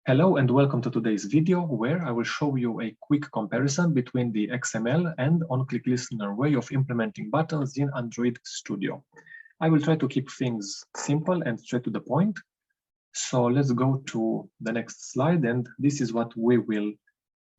Hello and welcome to today's video where I will show you a quick comparison between the XML and onClickListener way of implementing buttons in Android Studio. I will try to keep things simple and straight to the point. So let's go to the next slide, and this is what we will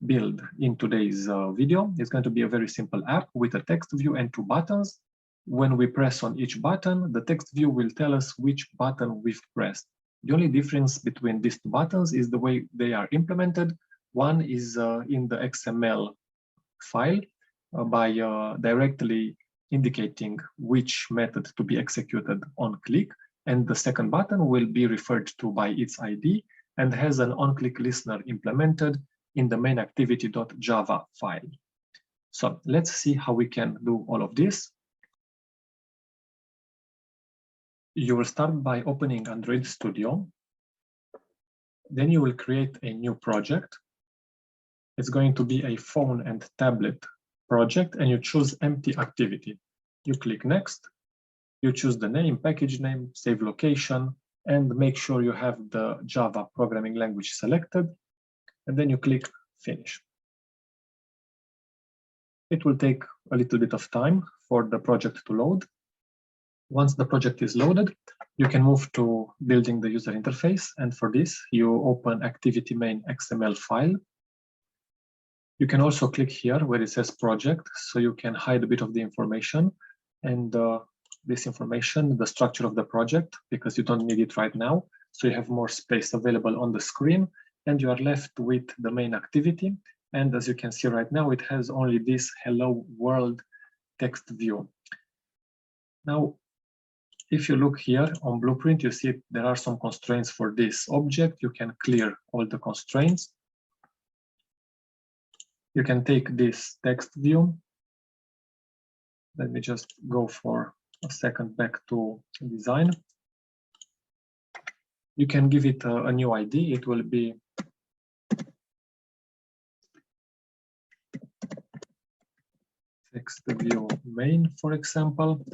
build in today's video. It's going to be a very simple app with a text view and two buttons. When we press on each button, the text view will tell us which button we've pressed. The only difference between these two buttons is the way they are implemented. One is in the XML file by directly indicating which method to be executed on click, and the second button will be referred to by its ID and has an onClickListener implemented in the main activity.java file. So let's see how we can do all of this. You will start by opening Android Studio. Then you will create a new project. It's going to be a phone and tablet project, and you choose empty activity. You click next. You choose the name, package name, save location, and make sure you have the Java programming language selected. And then you click finish. It will take a little bit of time for the project to load. Once the project is loaded, you can move to building the user interface. And for this, you open activity main XML file. You can also click here where it says project, so you can hide a bit of the information and this information, the structure of the project, because you don't need it right now. So you have more space available on the screen, and you are left with the main activity. And as you can see right now, it has only this hello world text view. Now, if you look here on Blueprint, you see there are some constraints for this object. You can clear all the constraints. You can take this text view. Let me just go for a second back to design. You can give it a new ID. It will be text view main, for example.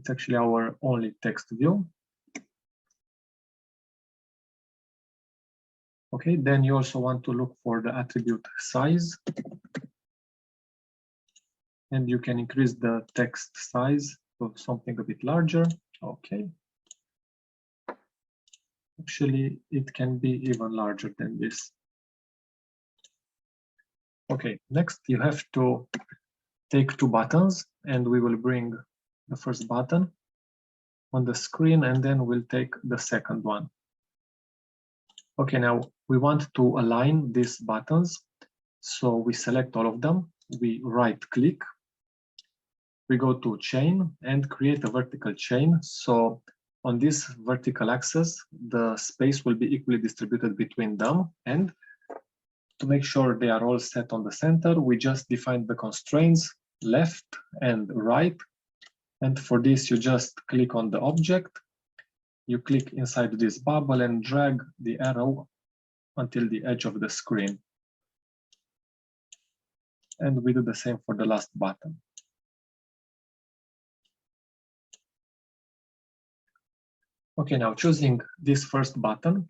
It's actually our only text view. Okay, then you also want to look for the attribute size. And you can increase the text size to something a bit larger. Okay. Actually, it can be even larger than this. Okay, next you have to take two buttons, and we will bring the first button on the screen, and then we'll take the second one. Okay, now we want to align these buttons. So we select all of them, we right click, we go to chain and create a vertical chain. So on this vertical axis, the space will be equally distributed between them. And to make sure they are all set on the center, we just define the constraints left and right. And for this, you just click on the object, you click inside this bubble and drag the arrow until the edge of the screen. And we do the same for the last button. Okay, now choosing this first button,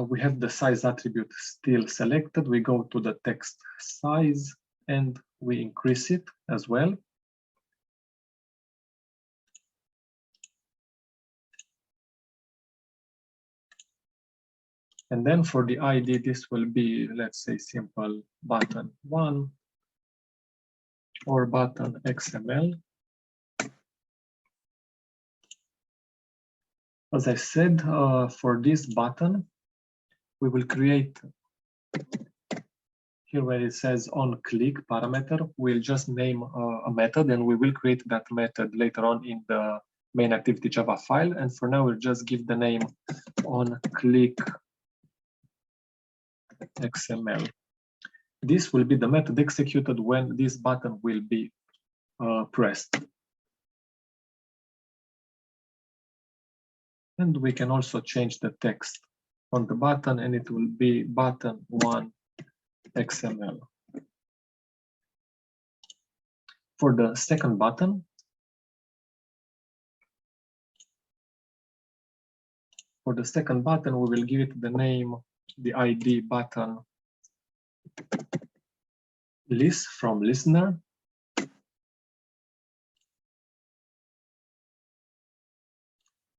we have the size attribute still selected. We go to the text size and we increase it as well. And then for the ID, this will be, let's say, simple button 1 or button XML. As I said, for this button, we will create here where it says onClick parameter. We'll just name a method, and we will create that method later on in the main activity Java file. And for now, we'll just give the name onClick XML. This will be the method executed when this button will be pressed. And we can also change the text on the button, and it will be button 1 XML. For the second button, For the second button, we will give it the name, the ID button list from listener.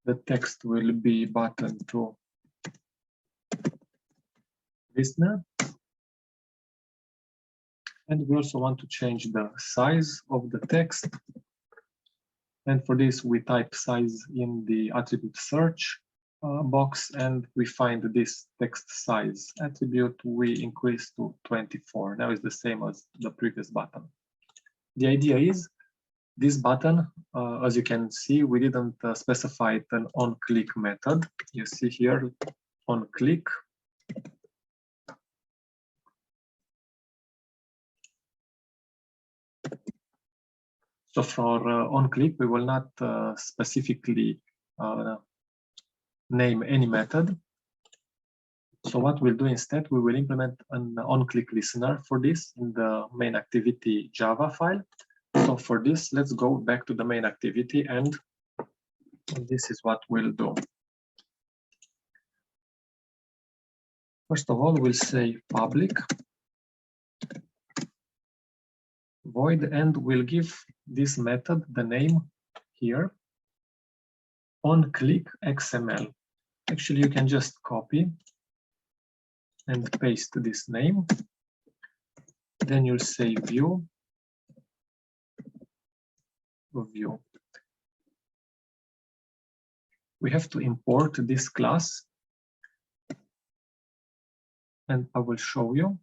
The text will be button to listener. And we also want to change the size of the text. And for this, we type size in the attribute search box, and we find this text size attribute. We increase to 24. Now it's the same as the previous button. The idea is this button, as you can see, we didn't specify an onClick method. You see here, onClick. So for onClick, we will not specifically name any method. So what we'll do instead, we will implement an onClickListener for this in the main activity Java file. So for this, let's go back to the main activity, and this is what we'll do. First of all, we'll say public void, and we'll give this method the name here, onClickXML. Actually, you can just copy and paste this name. Then you'll say view. We have to import this class, and I will show you.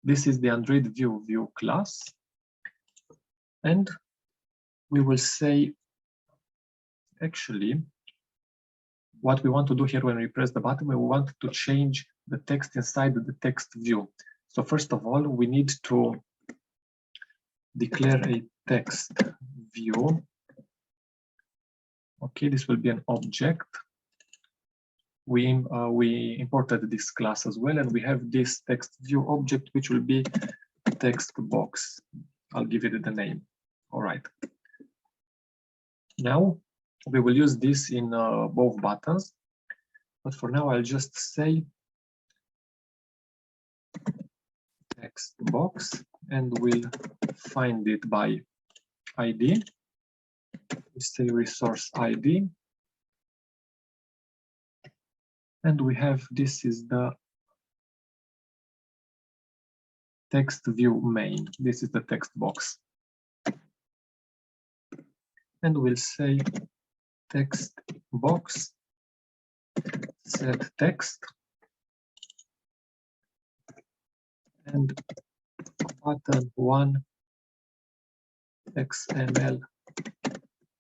This is the Android view class, and we will say, actually, what we want to do here when we press the button, we want to change the text inside the text view. So first of all, we need to declare a text view. Okay, this will be an object. We imported this class as well, and we have this text view object, which will be text box. I'll give it the name. All right. Now we will use this in both buttons, but for now I'll just say text box, and we'll find it by ID. We say resource ID, and we have, this is the text view main. This is the text box, and we'll say text box set text and button 1 XML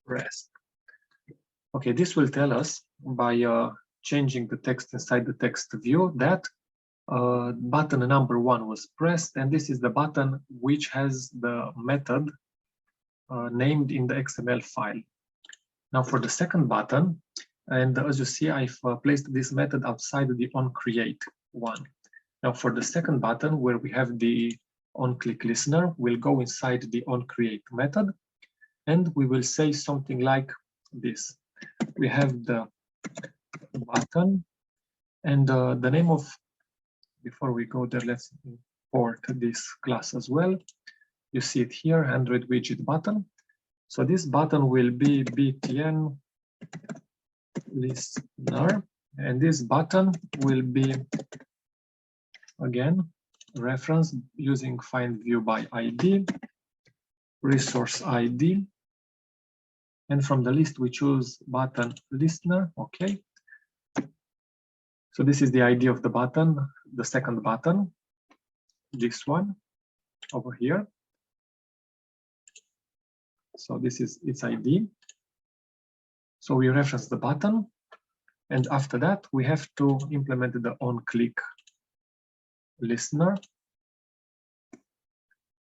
rest. Okay, this will tell us by changing the text inside the text view that button number 1 was pressed, and this is the button which has the method named in the XML file. Now for the second button, and as you see, I've placed this method outside the onCreate one. Now for the second button, where we have the onClickListener, we'll go inside the onCreate method, and we will say something like this. We have the button, and the name of, before we go there, let's import this class as well. You see it here, Android widget button. So this button will be btn listener, and this button will be, again, reference using find view by ID, resource ID, and from the list we choose button listener. Okay. So this is the ID of the button, the second button, this one over here. So this is its ID. So we reference the button, and after that we have to implement the onClickListener,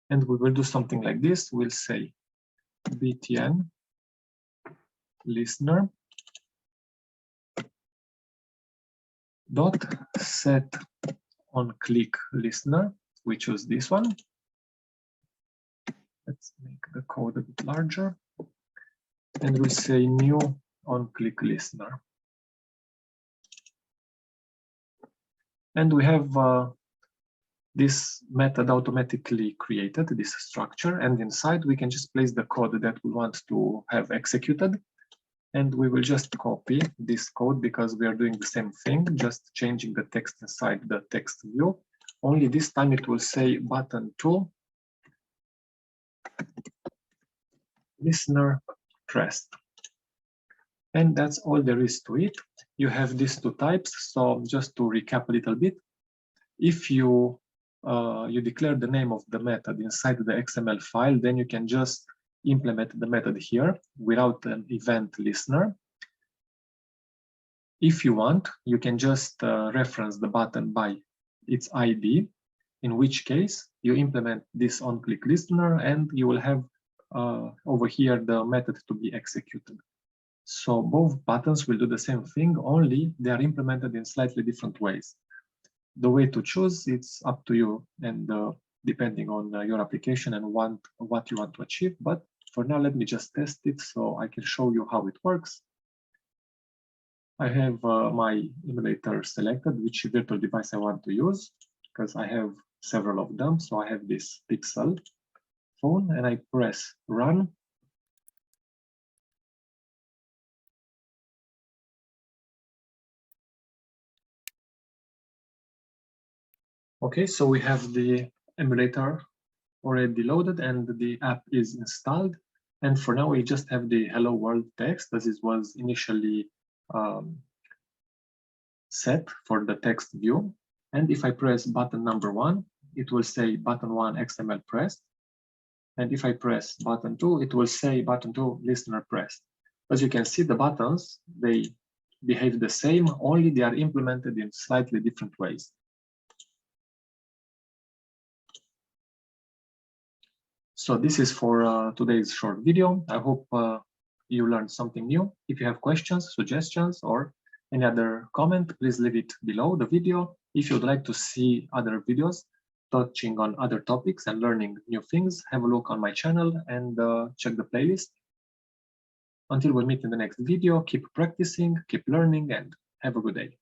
and we will do something like this. We'll say btn listener dot set onClickListener. We choose this one. Let's make the code a bit larger, and we say new onClickListener. And we have this method automatically created, this structure, and inside we can just place the code that we want to have executed. And we will just copy this code because we are doing the same thing, just changing the text inside the text view. Only this time it will say button 2, listener pressed. And that's all there is to it. You have these two types. So just to recap a little bit, if you declare the name of the method inside the XML file, then you can just implement the method here without an event listener. If you want, you can just reference the button by its ID, in which case you implement this onClickListener and you will have over here the method to be executed. So both buttons will do the same thing, only they are implemented in slightly different ways. The way to choose, it's up to you and depending on your application and what you want to achieve. But for now, let me just test it so I can show you how it works. I have my emulator selected, which virtual device I want to use, because I have several of them. So I have this Pixel phone and I press run. Okay, so we have the emulator already loaded and the app is installed. And for now, we just have the hello world text as it was initially set for the text view. And if I press button number 1, it will say button 1 XML pressed. And if I press button 2, it will say button 2 listener pressed. As you can see, the buttons, they behave the same, only they are implemented in slightly different ways. So this is for today's short video. I hope you learned something new. If you have questions, suggestions, or any other comment, please leave it below the video. If you'd like to see other videos touching on other topics and learning new things, have a look on my channel and check the playlist. Until we meet in the next video, keep practicing, keep learning, and have a good day.